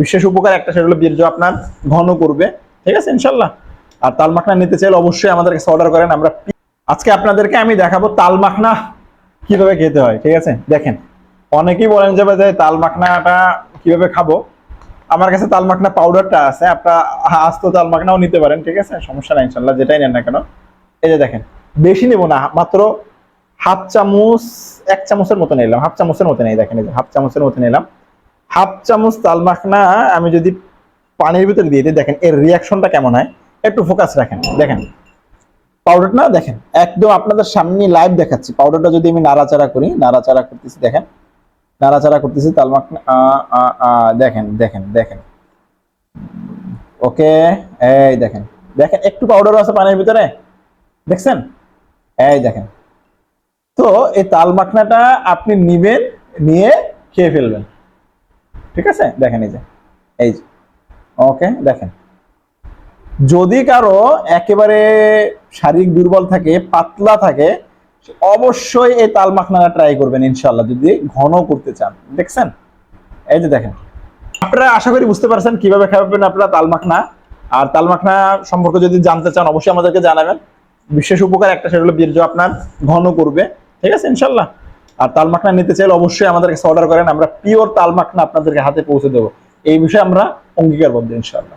বিশেষ উপকার একটা, সেটা হলো বীর্য আপনার ঘন করবে। ঠিক আছে ইনশাল্লাহ। আর তাল মাখনা নিতে চাইলে অবশ্যই আমাদের কাছে অর্ডার করেন। আমরা আজকে আপনাদেরকে আমি দেখাবো তাল মাখনা কিভাবে খেতে হয়। ঠিক আছে, দেখেন অনেকেই বলেন যে ভাই তাল মাখনাটা কিভাবে খাবো। আমার কাছে তাল মাখনা পাউডারটা আছে, আপনার আস্ত তাল মাখনাও নিতে পারেন। ঠিক আছে, সমস্যা নাই ইনশাল্লাহ, যেটাই নেন না কেন। এই যে দেখেন, বেশি নেব না, মাত্র হাফ চামচ, 1 চামচের মতো নিলাম, হাফ চামচের মতো নেই, দেখেন এই যে হাফ চামচের মতো নিলাম। হাফ চামচ তাল মাখনা আমি যদি পানির ভিতরে দিয়ে দিই, দেখেন এর রিয়াকশনটা কেমন হয়। একটু ফোকাস রাখেন, দেখেন পাউডারটা দেখেন, একদম আপনাদের সামনে লাইভ দেখাচ্ছি। পাউডারটা যদি আমি নাড়াচাড়া করি, নাড়াচাড়া করতেছি, দেখেন নাড়াচাড়া করতেছি তাল মাখনা, দেখেন দেখেন দেখেন, ওকে। এই দেখেন, দেখেন একটু পাউডারও আছে পানির ভিতরে, দেখছেন? এই দেখেন। তো এই তাল মাখনাটা আপনি নিবেন, নিয়ে খেয়ে ফেলবেন। ঠিক আছে, দেখেন এই যে, এই যে, ওকে দেখেন। যদি কারো একেবারে শারীরিক দুর্বল থাকে, পাতলা থাকে, অবশ্যই এই তাল মাখনাটা ট্রাই করবেন ইনশাল্লাহ, যদি ঘন করতে চান। দেখছেন, এই যে দেখেন। আপনারা আশা করি বুঝতে পারছেন কিভাবে খাবেন আপনারা তাল মাখনা। আর তাল মাখনা সম্পর্কে যদি জানতে চান অবশ্যই আমাদেরকে জানাবেন। বিশেষ উপকার একটা, সেটা হলো বীর্য আপনার ঘন করবে। ঠিক আছে ইনশাল্লাহ। আর তাল মাখনা নিতে চাইলে অবশ্যই আমাদের কাছে অর্ডার করেন। আমরা পিওর তাল মাখনা আপনাদেরকে হাতে পৌঁছে দেবো, এই বিষয়ে আমরা অঙ্গীকারবদ্ধ ইনশাল্লাহ।